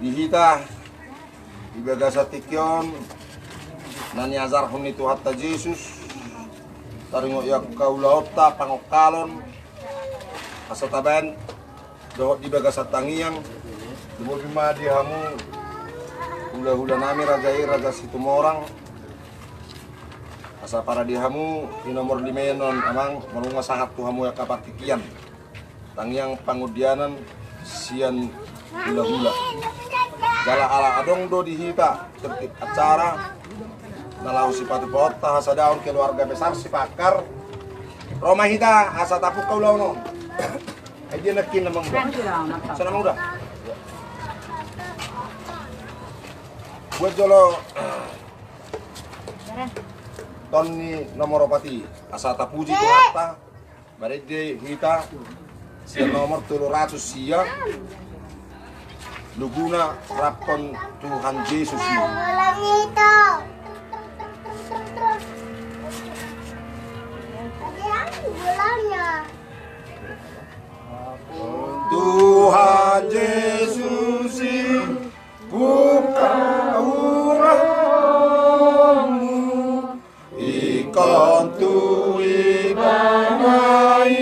dihita ibaga sa tikyon naniazarhon ni Tuhan ta Jesus taringo yak kaulaot ta pangokalon asa taban dohot ibaga sa tangiyang dumulima di hamu hula-hula nami raja situmorang asa para di hamu di nomor 5 non amang marunga sahat tuhamu yak kapatikian tangiyang pangudianan sian hula-hula jala ala adong do dihita tertib acara nalau si patu pota hasa daun keluarga besar si pakar Roma hita asa tapuk kau launo aja nakin namang do sana namang udah buat jolo tonni nomor pati asa tapuji tu hatta barede hita si nomor 300 sia luguna rapon Tuhan Yesus ini. Tuhan Yesus buka urahmu ikon tu ibadai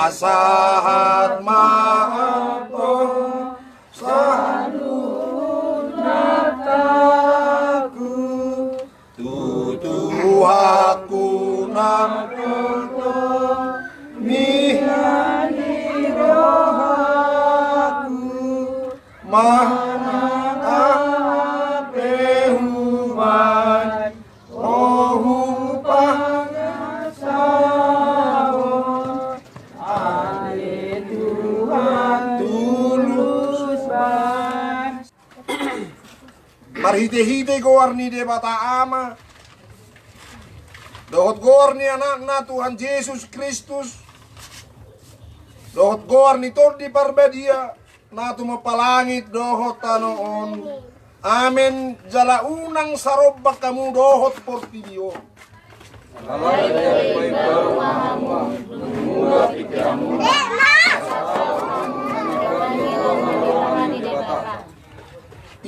sahat maato sadut nataku tutuhaku nakoto mihani rohaku mana apehuman rohu marhite-hite goarni de bata ama dohot goarni anakna Tuhan Yesus Kristus dohot goarni tor di parbadia natu mapalangit dohot tanoon amen jala unang sarobak kamu dohot portidio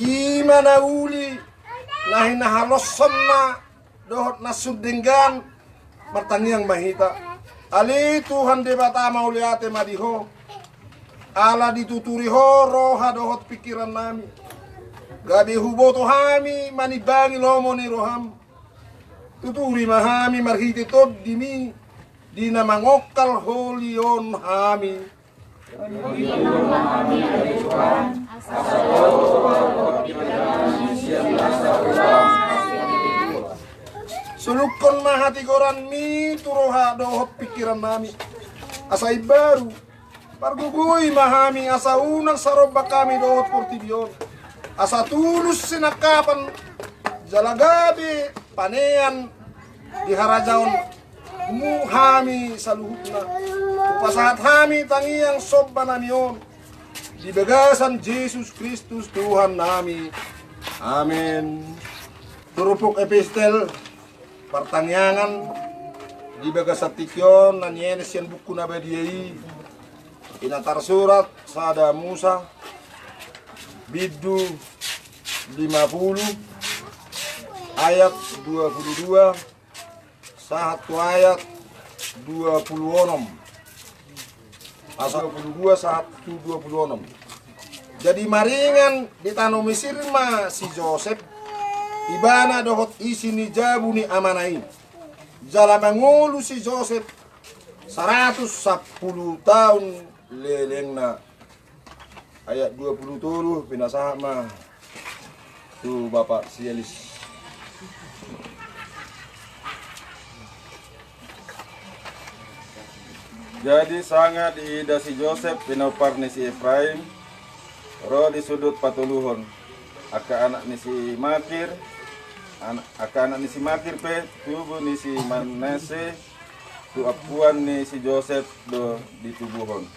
imana uli nahin nahalosan na dohot nasudenggan bertanyang mahita ali Tuhan debata mauliate madiho ala dituturi ho roha dohot pikiran nami gabi huboto hami manibangi lomo ni roham tuturi mahami marhiti tod dimi dina mangokal holion hami sulukon mahati koran mi turoha dohot pikiran nami asai baru pargugoy mahami asa unang sarobak kami dohot portibion asa tulus sinakapan jalagabi panean di harajaon muhami sa luhut na upasahat hami tangiyang sobba namion di bagasan Jesus Kristus Tuhan nami amin. Turupok epistel pertanyaan di bagas tikyon nanyenes yan buku nabadiyai inatar surat sada Musa bidu 50 ayat 22 satu ayat 26 asal 22 126. Jadi maringan di tanah Mesir ma si Joseph ibana dohot isi ni jabu ni amanai jala mangulu si Joseph 110 tahun lelengna ayat 27 pinasah mah tuh Bapak Sielis. Jadi sangat diida si Joseph pinoparni si Efraim roh di sudut patuluhon aka anak ni si Makir, aka anak ni si Makir pe, tubuh ni si Manase, tu apuan ni si Joseph do ditubuhon.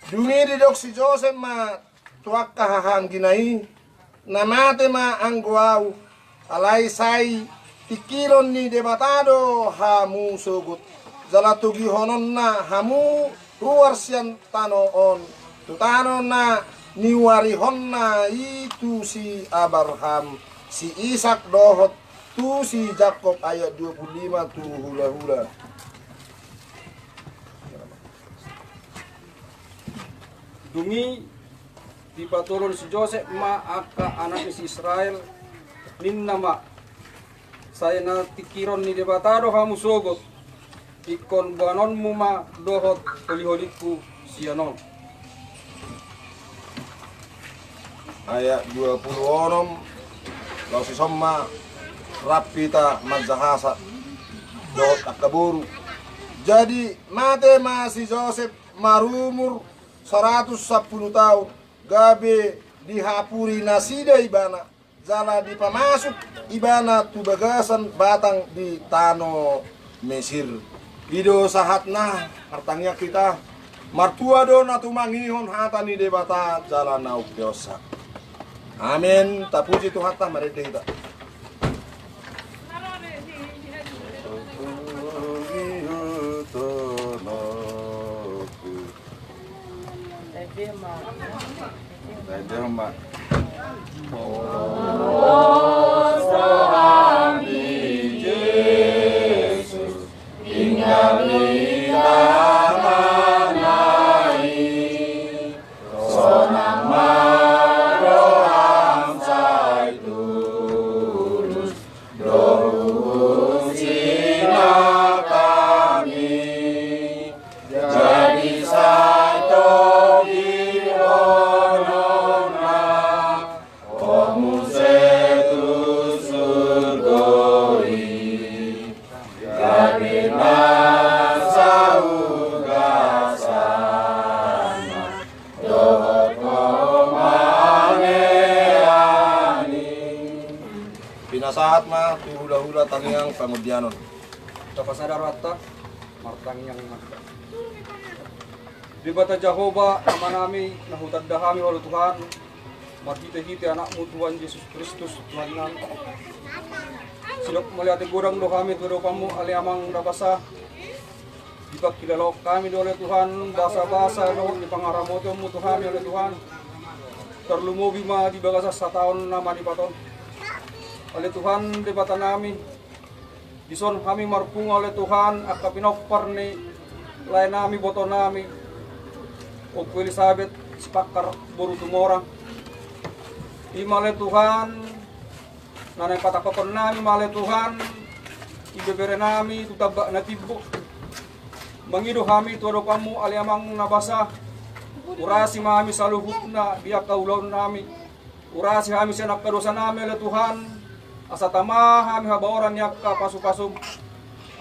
Dumiri dok si Joseph ma tuak kahahang ginai, namate ma angguau, alai sai pikiron ni debatado hamu sogut, zalatugi honon na hamu luar sian tanoon, tutano na niwari honna itu si Abraham, si Ishak dohot, tu si Jakob ayat 25 tu hula-hula. Dungi di paturon si Joseph ma aka anak si Israel ninna ma saya na tikiron ni debatado hamu sogot ikon buanon mu ma dohot holi-holiku sianon. Ayat 26 law si somma rapita madzahasa dohot akaburu. Jadi mate ma si Joseph marumur 110 tahun gabe dihapuri nasida ibana zala dipamasuk ibana tu bagasan batang di tano Mesir ido sahatna hartangnya kita martua do na tumangihon hatani debata jala nauk dosa. Amin. Tapuji tu hatta merede kita. Mak. Pinasahat mah tu hula-hula tangiang pangudyanon. Tapasada rata martang yang mata. Di bata Jehovah nama nami nahutad dahami walau Tuhan. Marhite-hite anakmu Tuhan Yesus Kristus Tuhan nang. Silok melihat gudang do kami tu kamu ali amang nabasa. Jika kilalok kami oleh Tuhan basa-basa do di pangaramotomu Tuhan oleh Tuhan. Terlumubi ma di bagasa setahun nama di paton. Oleh Tuhan di bata nami. Dison kami marpung oleh Tuhan akka pinokpar ni lain nami boto nami. Opo Elizabeth sepakar buru tumorang. Imale Tuhan nanay patakapon nami male Tuhan ibebere nami tutabak na tibo. Mangido kami tuado kamu aliamang nabasa. Urasi mami sa luhut na biyak kaulaw nami. Urasi kami sa nakadosa nami oleh Tuhan. Asa tamah kami habaoran yak pasu-pasum.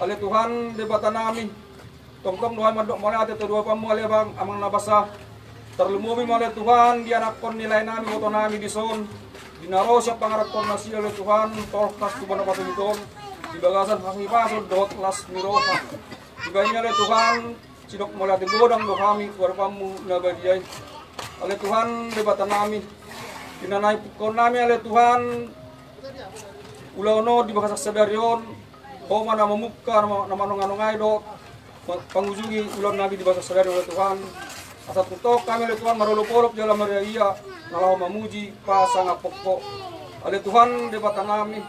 Ale Tuhan debata nami. Tongtong Tuhan madok mole ate to dua pamu ale bang amang nabasa. Terlumumi mole Tuhan di anak kon nilai nami boto nami dison. Dinaro siya pangarap kon nasi ale Tuhan tolkas tu bana patuliton. Di bagasan kami pasod dot las miroha. Di banya ale Tuhan sidok mole ate godang do kami kuar pamu nagadiay. Ale Tuhan debata nami. Dinanay kon nami ale Tuhan ulau no di bahasa sadarion, oh mana memuka nama nonganongai do, pangujungi ulau nabi di bahasa sadarion oleh Tuhan. Asal tutok kami oleh Tuhan marolopolop jalan Maria, ngalau memuji pasang apokko. Oleh Tuhan debata nami,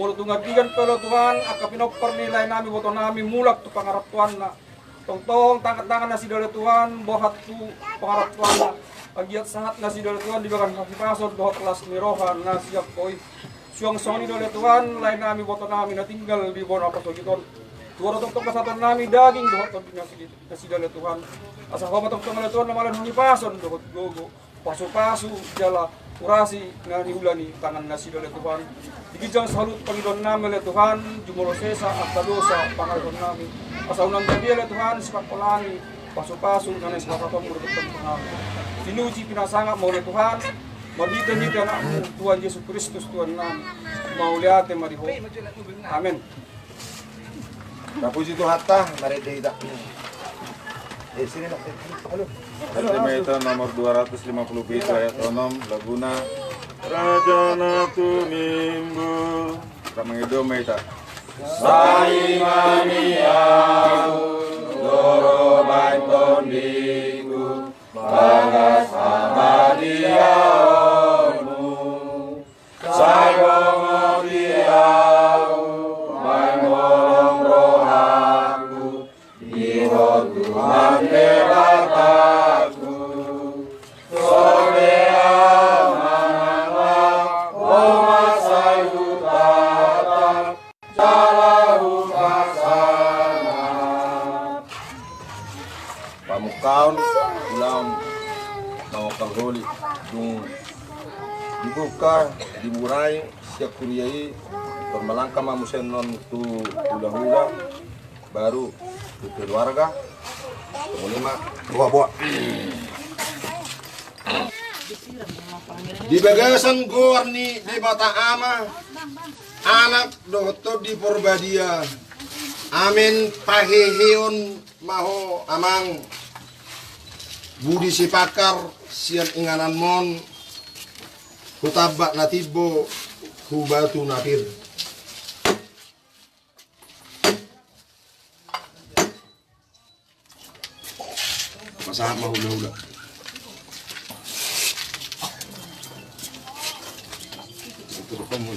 mulu tungadigan pelo Tuhan, akapinok pernilai nami boto nami mulak tu pangarap Tuhan na. Tong tangan nasi oleh Tuhan, bohat tu pangarap Tuhan na. Agiat sahat nasi oleh Tuhan di bagan kaki pasod dohot kelas mirohan nasiap koi. Suang soni oleh Tuhan, lain nami boto nami na tinggal di bawah apa sogiton. Tuara tong kasatan nami daging dohot nasi oleh Tuhan. Asa kau tong oleh Tuhan namalan huni pason dohot gogo. Pasu-pasu jala urasi ngani hulani tangan nasi oleh Tuhan. Digijang salut pangidon nami oleh Tuhan, jumolo sesa akta dosa pangalon nami. Asa unang gabi oleh Tuhan sipak kolani Pasu-pasu karena sebab apa murid Tuhan. Sinuji pinasangap mau Tuhan. Mabita-hita anakmu Tuhan Yesus Kristus Tuhan nam. Mauliate mariho. Amin. Kapuji tu hatta, mari dia tak. Sini nak. Halo. Estimator nomor 257 ayat 6 Laguna Rajana Tumimbu Ramangido Meita Sai Maniau Doro Baiton Digu Bagas Hamadiamu Sai Bongo Diau Mai Molong Rohaku Diho Tuhan Bebataku Solea Manala Oma Sayutata Jalahu Kasana Pamukaon ulang mau kalholi dung dibuka dimurai siap kuriai permalangka mamusen non tu hula-hula baru tu keluarga kemudian buah-buah di bagasan gorni di mata ama anak doto di Purbadia amin paheheon maho amang budi sipakar sian inganan mon hutabak natibo hubatu napir masalah mau hula-hula itu kamu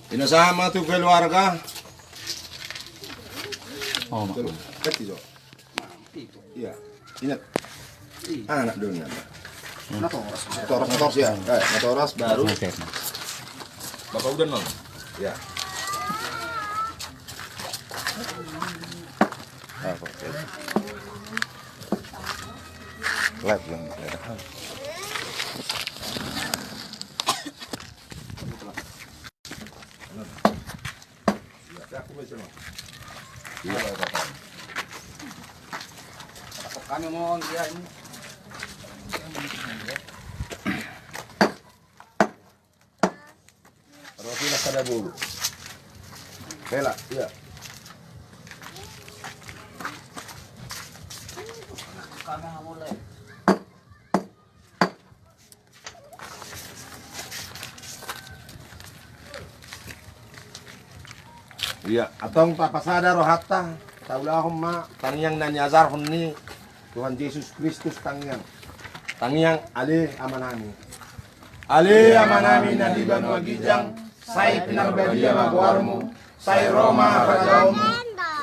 Pinasama tuh keluarga. Oh, Kati jo. Iya. Ingat. Anak dulu napa? Motoras ya. Motoras baru. Bapak udah non? Ya. Live lang. Kami mohon dia ini. Rofilah kada dulu. Bela, iya. Iya, atong papasada rohata. Taulahum ma tangyang nanyazar hunni Tuhan Yesus Kristus tangyang. Tangyang ale amanami. Ale amanami na di banu agijang sai pinarbadia magwarmo, sai Roma rajaum,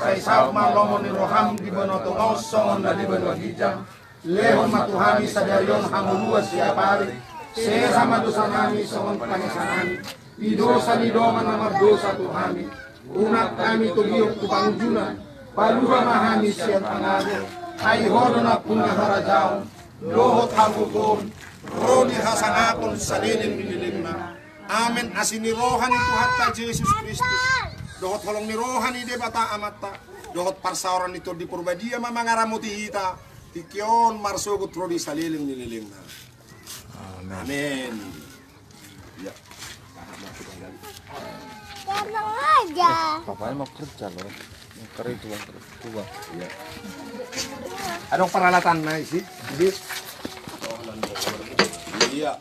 sai sauma lomo ni roham di banu tongos songon na di banu agijang. Lehon matuhami sadarion hamulua siapari. Se sama dosa nami songon pangisanami. Idosa ni doman na magdosa tuhami. Unak kami tugiyok tu pangujunan. Paluha mahami siyan pangago. Ay hodo na punga harajaon. Lohot hamukon. Rodi hasangakon sa lilin mililimna. Amen asini rohani Tuhan ka Yesus Kristus. Dohot holong ni rohani de bata amata. Dohot parsauran ito di Purbadia mamangaramuti hita. Tikyon marsugot rodi sa lilin mililimna. Amen. Ya. Tenang aja. Bapaknya mau kerja loh. Mau kerja tua. Ya. Anong peralatan na isi? Jadi iya.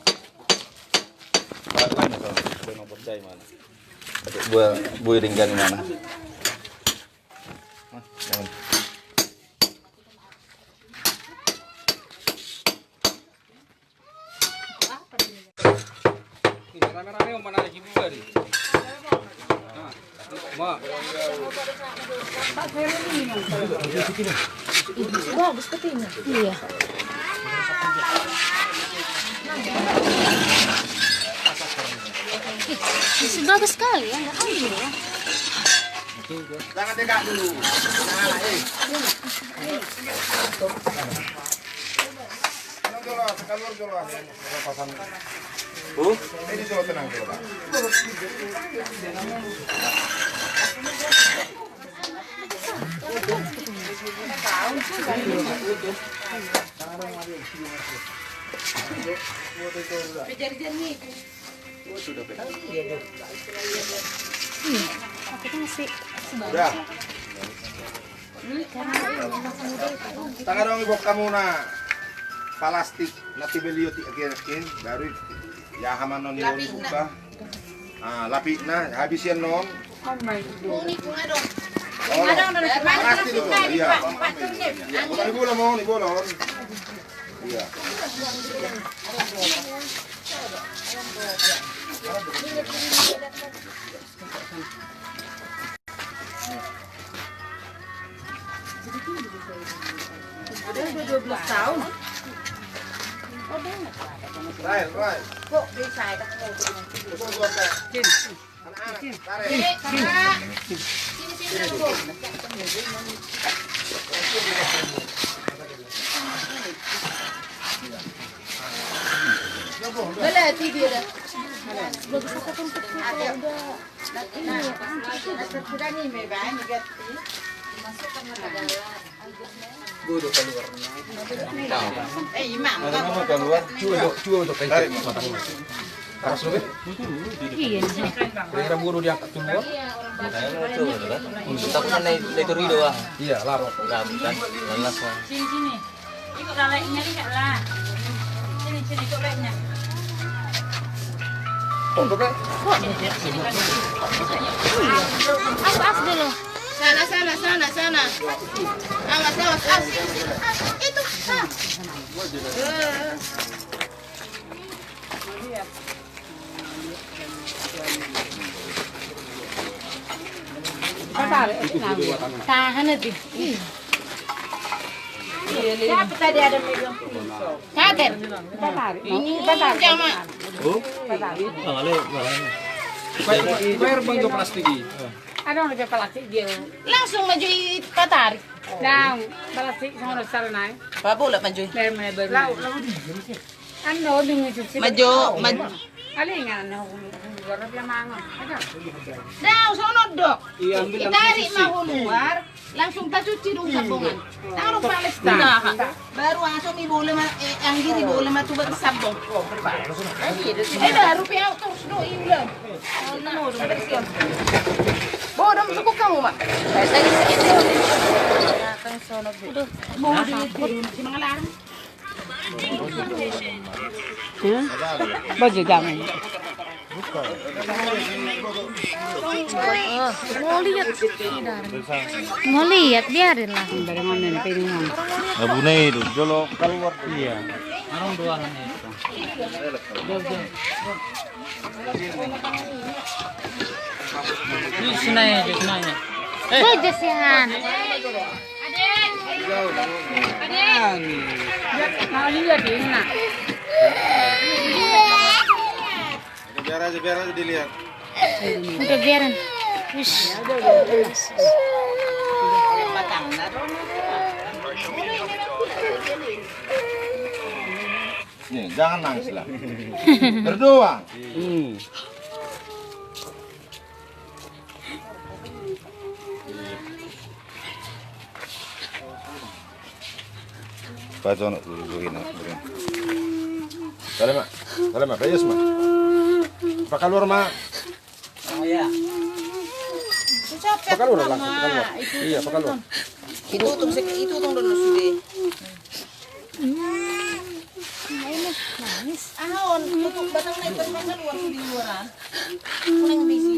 Mana kalau mau percaya mana? Buat ringgan mana? Jangan. Ini rame-rame yang mana lagi juga nih. Ma. Bagus tapi ini. Iya. Ih, bagus sekali ya, nggak ambil ya. Jangan dekat dulu. Jangan sekalur dulu. Pasang. Ini dulu tenang dulu, Pak. Aku tuh masih Udah. Tangan dong ibu kamu na plastik nanti beliau akhir baru ya haman non yon buka. Lapik na habis yan non. Plastik dulu. Iya. Bukan ibu lamon, ibu lamon. Iya. Udah 12 tahun. Right. Kok bisa ada Boleh tidur dah. bagus aku tuh untuk kalau udah Sudah nih, bebas nih masukkan ke dalam. Bodoh keluar. Imam. Keluar. Coba untuk kayak matangnya. Harus lebih. iya Kira buru diangkat dulu. Takut na itu rido ah. Iya, larut. Labu kan, lelas lah. Sini. Ikut lalainya lihat lah. Sini ikut lalainya. Untuk kan? as dulu Sana. Awas. Itu. tahan nanti Siapa tadi ada megang? kader Ini jama. Bayar bang ke plastik ini. Ada orang lebih plastik dia. Langsung maju patarik. Dah, plastik sama dasar naik. Apa boleh maju? Bermain. Ano dengan cuci? Maju. Alin nga na huwag na mangon. Ada. Dah, sono dok. Iya, ambil Itarik mau keluar, langsung tak cuci dulu sabungan. Taruh palis dulu. Baru langsung ibu boleh yang kiri boleh matu bersabung. Dah, rupiah terus do iulan. Bodoh suku kamu mak. Tadi saya datang sono dulu. Bodoh di mga larang. Baju jangan. mau lihat biarin lah Dari mana nih piringan? Abu nih itu jolo keluar. Iya. Anong dua lang ito? Sinaya. Bejes yan Mau lihat ini nak. Biar aja dilihat. udah biarin wish Nih, jangan nangis lah. Berdoa. Baca nak begini. Dale, mak. Reyes, mak. Pak keluar, mak. Pak keluar langsung, Pak keluar. Iya, Pak keluar. Itu dulu sudah. Ahon, tutup batang na ito keluar di luaran. Kuning bisi.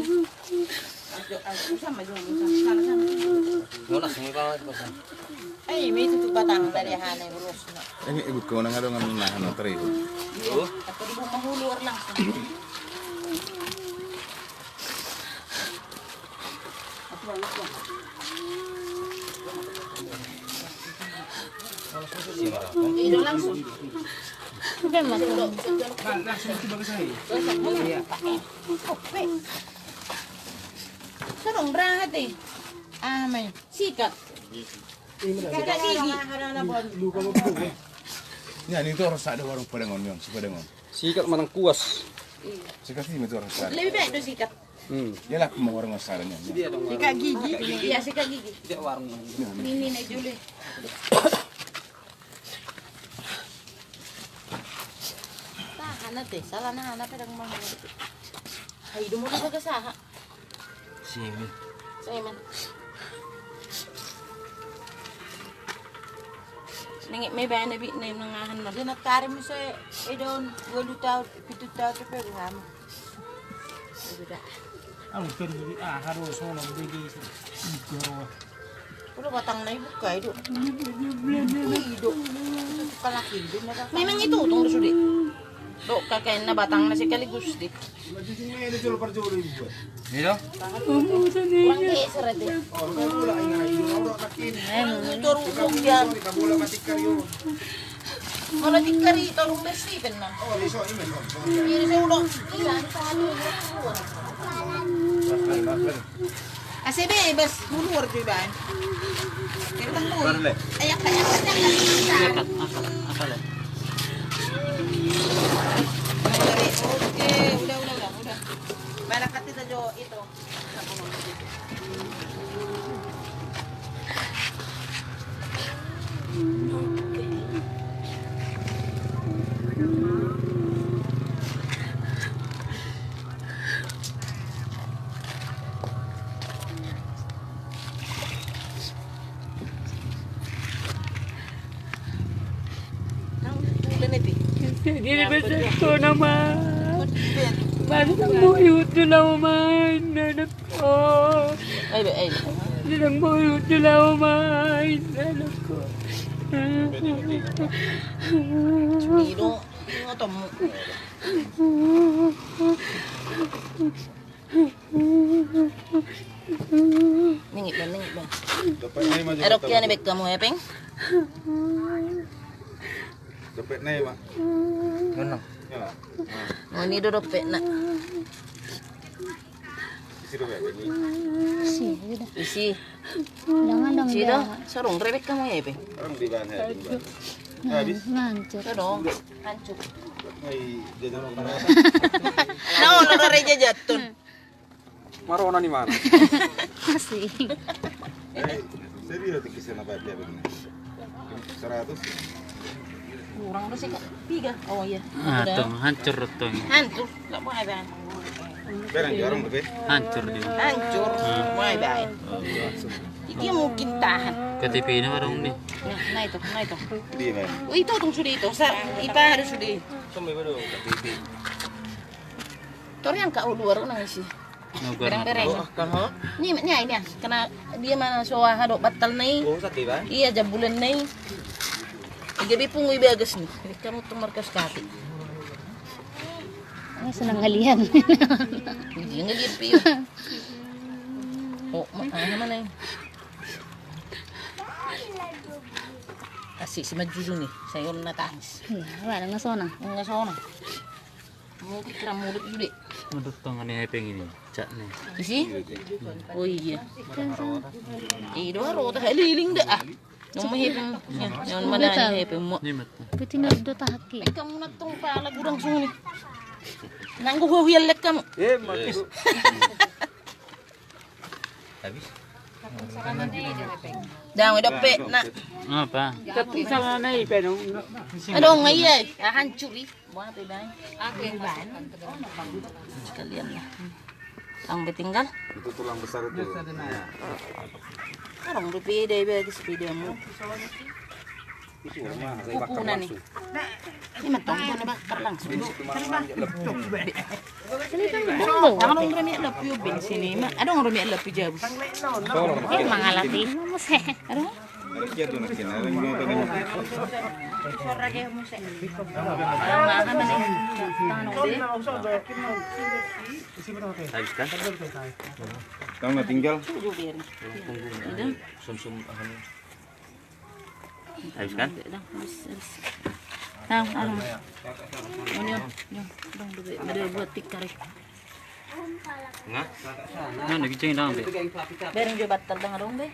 Sama juga sana. Wala, sumipa ka pa. May tutup batang dari hanay ulos na. Ini ibu kau nang ada ngamin nahan na teri. Ako di mo mahulur langsung. Itu langsung. udah mas Sarong rahat eh. May sikat. Sikat gigi. Ya, ini tuh harus ada warung pedengon yang sepedengon. Sikat manang kuas. Sekarang itu harus ada. Lebih baik itu sikat. Ya lah, mau warung masalahnya. Sikat gigi. Iya, sikat gigi. Tidak warung. Ini nih Juli. Tahan teh, salah nah anak pedang mau. Hai, dulu mau ke saha. Sini. Saya man. Nengit may bayan na na yung nangahan mo. Doon nagkarim mo sa doon. 8 taon, 7 taon sa pero hamo. Udah batang na ibu kay do. Ido. Kalaki do na. Memang itu tong sudi. Do kakain na batang na si kaligus di. Ini dong. Lang kay sarade. Itu rubog yan. Kalau dikari itu rumah Steven na. Ini saya udah. Kasi bebas bulur juga. Kita tunggu. Ayak. Akal ya. Oke, udah. Balakat kita Jo itu. Hindi naman ko naman. Parang muyot na naman, anak ko. Ay. Parang muyot na naman, anak ko. Sumido. Ano to mo? Ningit ba? Erok yan ibig ka mo, Epeng? Dapat na Mak. Ano? Ya. Oh, ini dope na. Isi dapat ini. Isi. Jangan dong Isi dia. dah. Sarong rebek ka mo, Epeng. Orang di bahan hari. Habis. Ngancur. Sarong. Hancur. Ay, jajan orang. Naon na reja jatun. Marona ni mana? Masih. Serius tikisnya apa dia begini? 100. Kurang udah sih Kak. 3. Oh iya. Tuh, hancur tuh. Hancur. Enggak mau bayan. Berang jarang tapi. Hancur dia. Hancur. Mau bayan. Iki mungkin tahan. Ke TV ini warung nih. Nah itu. Di mana? Oh, itu tong sudah itu. Ipa harus sudah. Kami baru ke TV. Torian Kak luar nang isi. Bereng-bereng. Ini ya. Kena dia mana soa hadok batal nai. Oh, sakit ba? Iya jabulan nai. Gabi pun gue bagus nih. Kamu tuh markas kati. Ay, senang ngalihan. Hindi ngelihat piyo. Oh, mana yun? Asik si Majuso nih. Saya udah natangis. Ya, wala nga sona. Nggak sana. Mau kira mulut juga. Untuk tangan ini pengen ini. Cak nih. Isi? Oh iya. Ido rota haliling dah. Nung mahipin, yan madanya mahipin mo. Ini mat. Pwede na do tahaki. Ay, kamu na itong pala gurang suni. Nangguhuhiyalek kamu. Makis. Habis. Dang, dapat na. Apa? Tapi sama na pero Ano ngayon? Hancur eh. Buwan pa ba? Ako yung ban. Sekalian lah. Ang betinggal. Itu tulang besar itu. Karong rupiah deh bagi sepeda mo. Pupunan nih. Ini matong ko na bakar langsung. Ano ang rami alap yung bensin eh? Ano ang rami alap yung jabos? Eh, mga Latino mo se. Ano? Lagi tuh nak kena. Lagi mau tanya. Sorra kayo mo sa. Ang mga man eh. Habis kan? Kamu nak tinggal? Tujuh biarin. Sum-sum akan. Habis kan? Ano? Ano yun? Yung, dong, buat tikar eh. Nga? Nga, nagiging lang, be. Bereng dia batal dah ngarong be.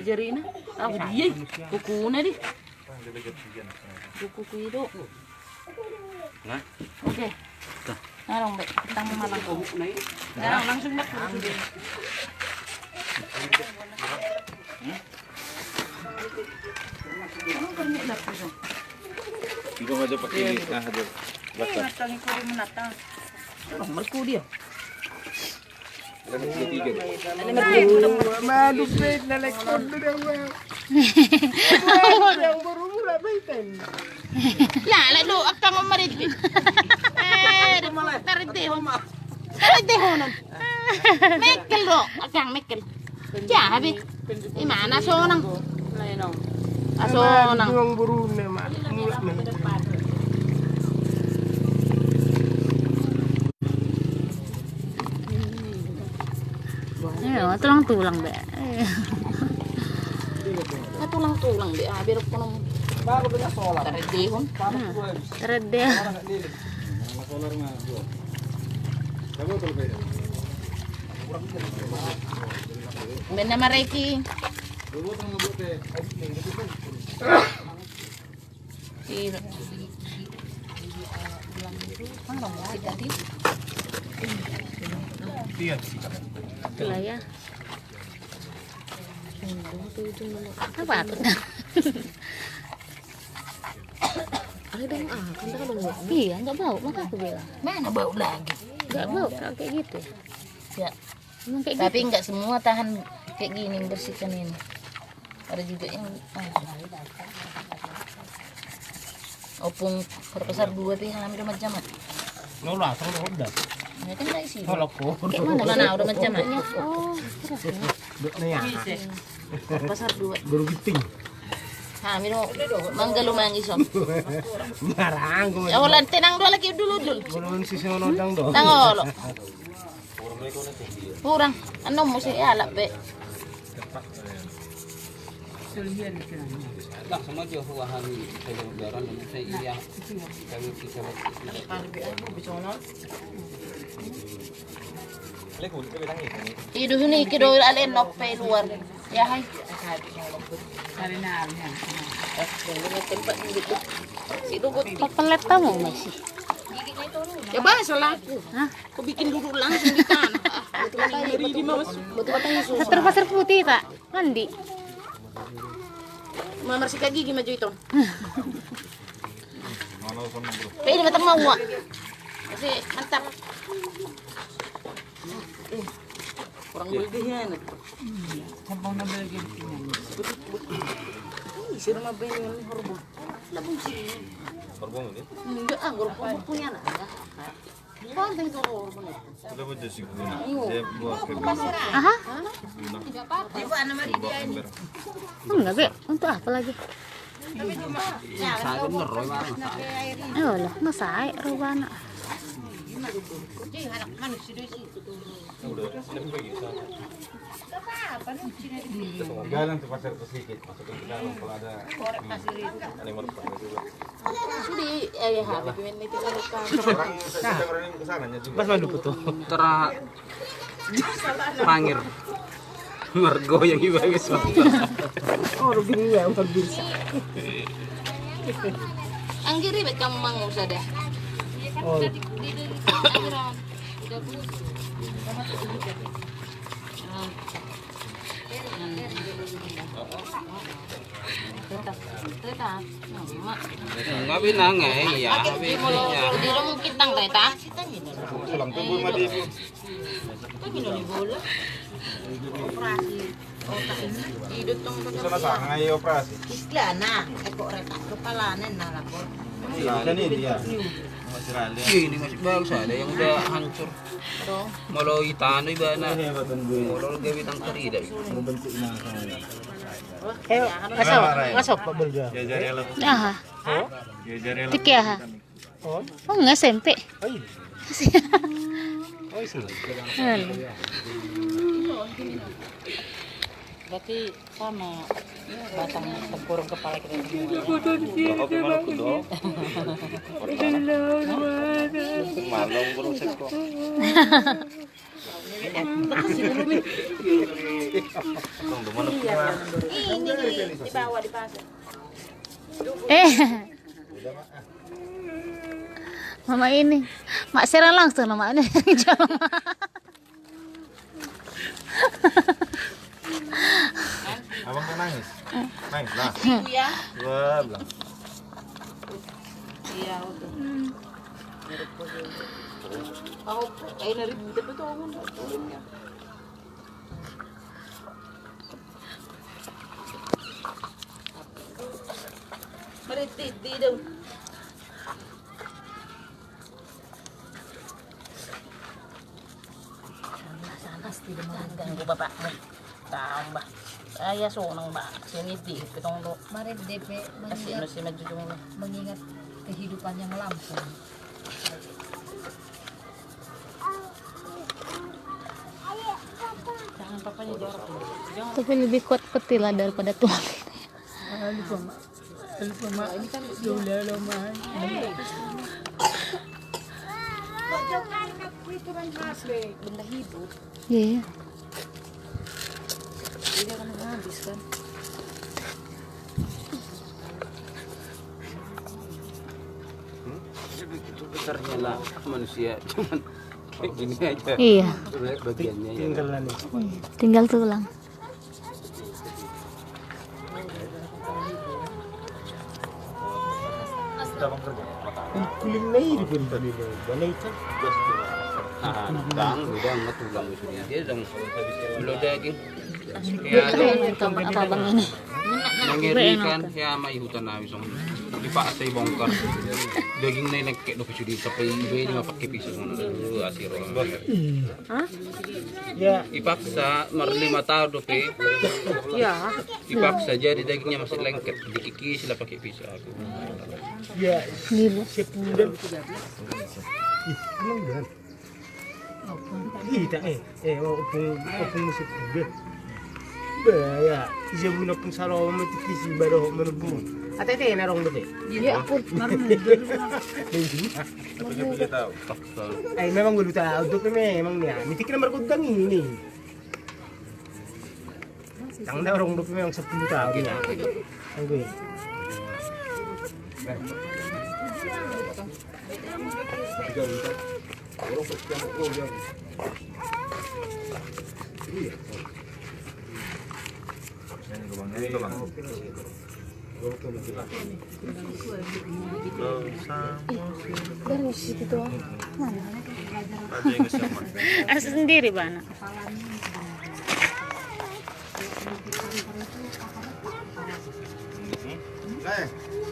Jari na. Ah, dia. Kuku na di. Kuku itu. Nga? Oke. Ngarong be. Tang malang. Ngarong langsung mak. Ikaw aja pakai ini. Nah, aja. Bakar. Natang ko rin menatang. Nomor ku dia. Lala do akang umarit. Taridehon. Taridehon. Mekel do akang mekel. Ya habi. Imana sonang. Asonang. Tulang-tulang be. Tulang-tulang be. Biar ko nang Bago ba na solar? taridehon. Terede. Solar nga. Bago to ba? Ben na mareki. Iya. Mana si tadi? Itulah ya. Apa tuh? Iya, nggak bau, maka aku bilang. Mana bau lagi? Nggak bau, kalau kayak gitu. Ya. Emang kayak Tapi nggak semua tahan kayak gini bersihkan ini. Ada juga yang opung perbesar 2 pi hamil macam mana? Lola, terus udah. Ya kan nggak isi. Kalau ko. kayak mana? Mana udah macam mana? Oh, terus ya. Perbesar 2. Baru giting. Hamil mangga lumang isom. Marang ko. Ya wala tenang dulu lagi dulu. Belum si sono dang do. Tangolo. Kurang. Ano mo si alak be? Lah sama dia huwahan kayo garan sa iya. Kami kita Tidur sini kido alen nok pe luar. Ya hai. Si dugut. Pepelet kamu masih. Ya bahasa lah aku. Hah? Aku bikin duduk langsung di tanah. Betul-betul Yesus. Pasir putih tak? Mandi. Mamar si gigi maju itu. Ini mata mau. Kasi mantap. Kurang berlebihan. Sampang na berlebihan. Sira mabay yung horbo. Labong si. Horbo mo din? Enggak, horbo punya na. Konting to horbo na. Wala ba dyan siguro? Dia buat ke Aha. Di ba naman dia ini? Enggak, Be. Untuk apa lagi? Ayo lah, masai rubana. Galang tuh pasir sedikit, masukin ke dalam kalau ada animal juga. Sudah ya habis itu kalau Orang ke sananya juga. Pas mandu puto. Tera pangir. Margo yang iba guys. Oh, rugi ya untuk bisa. Anggi ribet kamu mangu sudah. Oh. Enggak bilang ya. Di lo mungkin tang kereta. Pulang tubuh mah di. Operasi. Hidut tong Sana sana ayo operasi. Islana, ekor retak kepalanan nah lapor. Kan ini dia. Australia. Ini masih bagus ada yang udah hancur. Dong. Malau itano iba na. Hebatan gue. Malau gawin ang karida. Membentuk masa. Masuk. Ya jari lo. Aha. Ya jari lo. Tiki aha. Oh, enggak SMP. Oh, itu. Berarti sama batang tempurung kepala kita semua. Oke, mana kudo? Malong berusak kok. Ini dibawa di pasar. Mama ini, mak serang langsung nama ini. Abang kan nangis? Nangis lah. Iya. Wah, bilang. Iya, udah. Kau kayak dari budak itu ngomong. Berhenti di dong. Sanas tidak mengganggu bapakmu. Tambah. Saya sonang mbak. Sini di petong lo. Mari DP mengingat kehidupan yang lampau. Jangan papanya jorok. Jangan. Tapi lebih kuat petila daripada tulang. Ini kan benda hidup. Iya. Dia akan habis kan. Itu besarnya lah manusia, cuman kayak gini aja. Iya. Bagiannya ya. Tinggal tulang. Dang, udah nggak tulang itu dia dong. Belum daging. Keren kamu apa bang ini? Mengerikan ya mai hutan habis dong. Dipaksa bongkar. Daging na kayak do di sampai ini pakai pisau asir orang. Ya, Dipaksa 5 tahun do pe. Ya. Dipaksa jadi dagingnya masih lengket. Dikikis lah pakai pisau. ya, Gila. sepudan. Emang benar. Kita opung musik udah. Bahaya, isa muna pong sarawa matikisi baro menubu. Ate narong dete. Ya ampun. Ay memang gulo tahu tuh memang niya. Mitik na markudang ini. Tang narong do memang 10 tahun niya. Ang gue. Dari situ tuh. Mana? Asa sendiri bana.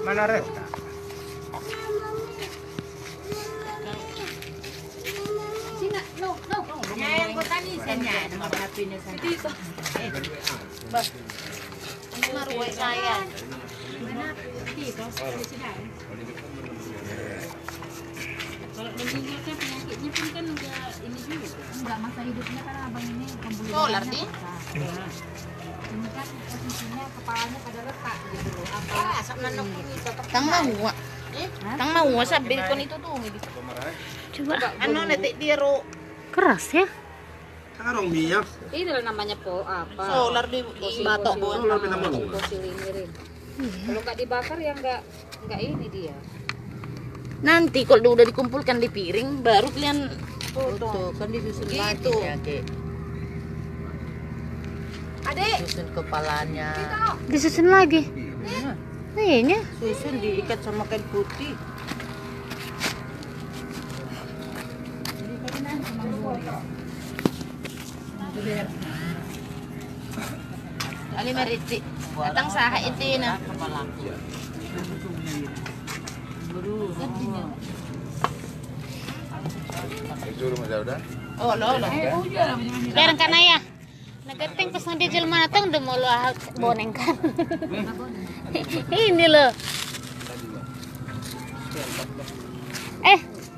Mana red? Yang botani senya nama HP-nya sana. Ini maruai saya. Kalau meninggal kan penyakitnya pun kan udah ini juga. Enggak masa hidupnya kan abang ini pembuluh. Solar nih. Ini kan posisinya kepalanya pada retak gitu loh. Apa? Asap nanok ini tetap. Tang mau. Tang mau sabi kon itu tuh. Coba. Ano netik diro. Keras ya? Karong minyak. Ini lah namanya apa? Solar di batok bon. Fosil ini Rin. Kalau nggak dibakar ya nggak ini dia. Nanti kalau udah dikumpulkan di piring baru kalian Tuh, kan disusun lagi gitu. ya, Kek. Adek, Susun kepalanya. Disusun lagi. Iya. susun diikat sama kain putih. Ali mariti. Datang saha itu na. Itu rumah udah. Oh, lo. Barang kan ayah. Nagating pas nanti jelma natang udah mau lo boneng kan. Ini loh.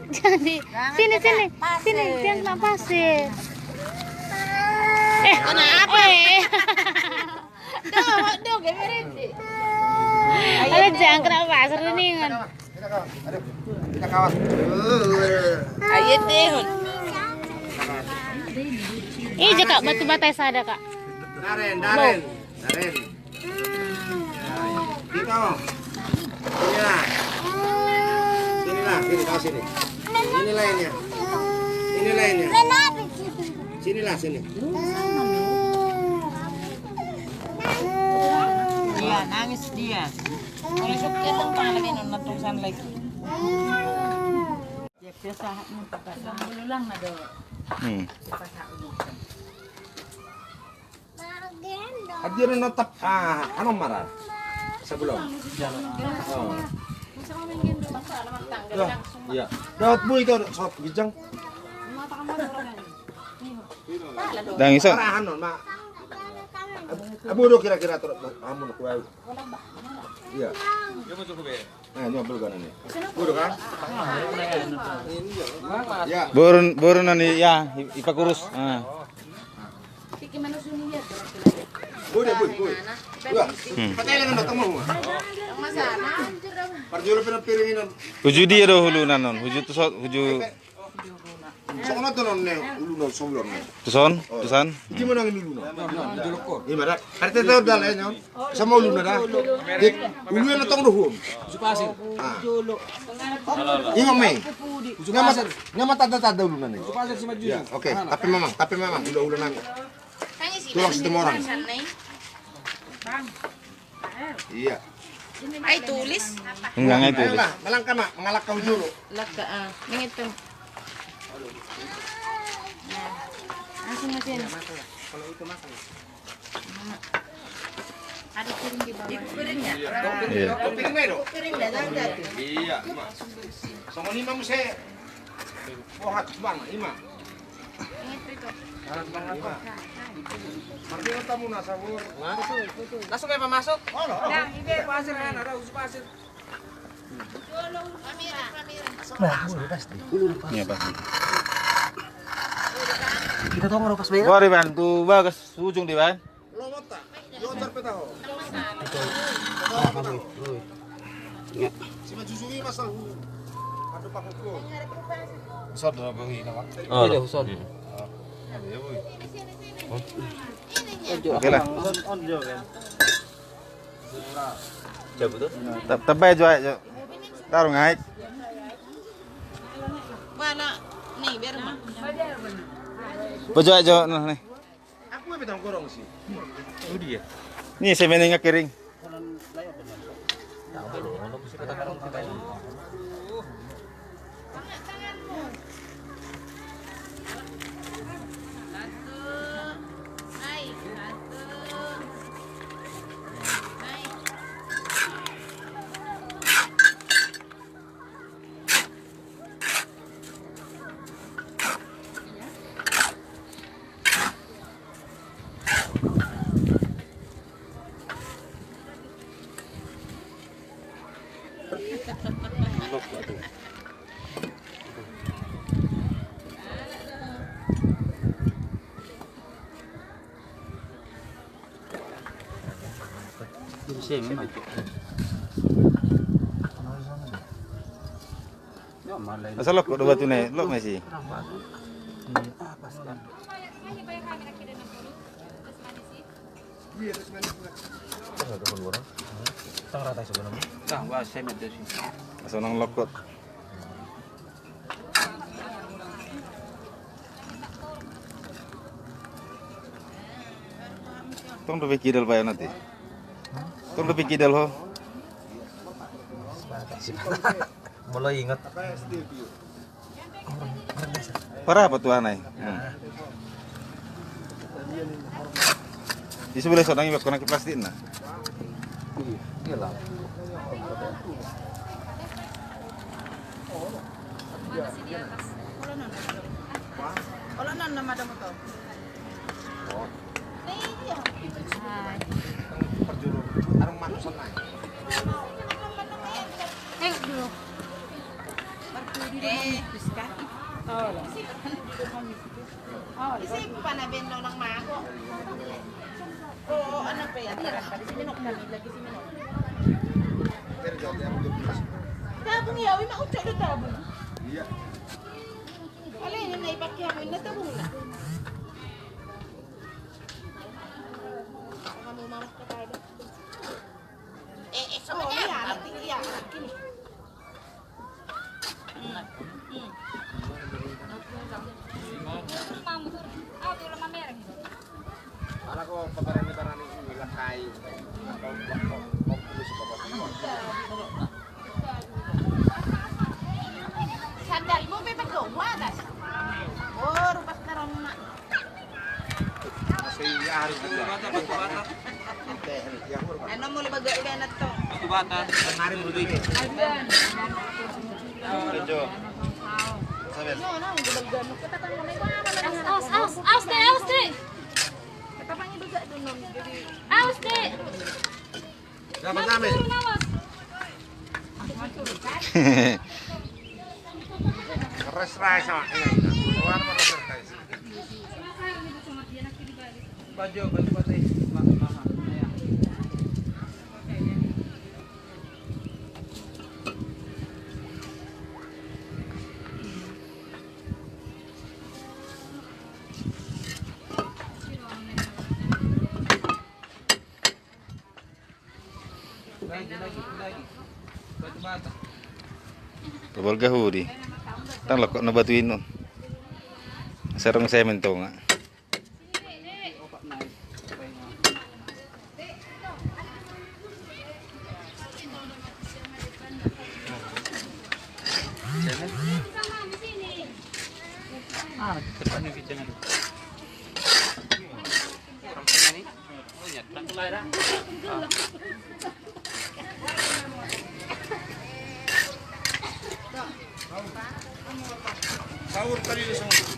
Jadi sini jangan pasir. Kenapa? Hotdog, merendah. Alam jangan kena pasar ini kan. Kita kawat. Ayo deh. Kak batu batai sada kak. Daren. Kita. Sini kau sini. Ini lainnya. Sini. Iya, nangis dia. Oleh sok keteng pangalan nonton san lagi. Ya biasa ngulang nado. Hadir notap anu marah. Sebelum. Oh. Iya. Dapat bu itu sop gijang. Dang iso. Arahan non, Mak. Abu do kira-kira terus amun ku ayo. Iya. Nyobel kan ini. Budo kan? Ya. Borun ani ya ipakurus. Budo. Ya. Patay lang natang mo. Parjulo pinapiringinan. Huju dia do hulunan non. Huju Sono to non ne uluno somlor ne. tuson. Iki mo nang uluno. Imara. Arte to dal e nyon. Sama uluno da. Dik uluno tong do hum. Supasir. Ima me. Ngamat tada uluno ne. Supasir si maju. Ya, oke. Tapi memang ulo nang. Tulang setemu orang. Iya. Ay tulis. Enggak itu. Malangka mak, mengalakkan dulu. Laka mengito. Langsung mesin. Kalau itu makan. Ada piring di bawah. Piring ya? Iya. Piring medo. Piring dagang datu. Iya, sama lima muse. Pohat bang, lima. Martiyo tamu na sabur. Langsung kayak masuk. Nah, ini pasir kan ada supasir. Iya pasti. Kita tahu ngeropas bayar. Wari ban tu bagas ujung di ban. Lo mata. Lo antar petaho. Si majusui masal. Ada pakuku. Usod na ko hina ba? Iya, usod. Oke lah. Jauh betul. Tabay jo. Taruh ngait. Mana? Nih, biar mah. Bojo aja nah nih. Aku yang petang korong sih. Nih saya menengah kering. Asal lo kok batu nih, lo masih. Asal nang lokot. Tong do pikir dal bayan nanti. Tong do pikir dal ho. Mulai ingat. Parah apa tuh aneh? Di sebelah sana ini kena ke plastik nah. Iya lah. Kalau nan nama ada motor. Perjuru, arung manuk senai. Tengok dulu. Isi panabendo ng mako. Oo, anak pa yan. Tara, si Minok na. Lagi si Minok. Tabong yaw, mautsa na tabong. Iya. Alay, yung naipakyamin na tabong na. Kamu mamas ka tayo. Sama niya. Iya. Kini. Ala ko paparamitan namin ilakay. Sandal mo may paggawa das. Oh, rupas na ron na. Masih hari juga. Ano mo libaga ulit na to? Bata. Hari dulu ini. Kejo. No, gudagano. Katapang mo may wala na. Aus deh. Katapang ibaga doon nun. Aus deh. Dapat namin. Keras rasa ini. Keluar mana keras. Baju putih. Mama. Ayan. Lagi. Batu-bata. Kapal gahuri. Tang lokok na batuin nun. Sarong semento nga. Depan ni jangan. Orang sini. Oh ya, tak kelai dah. Sahur tadi langsung.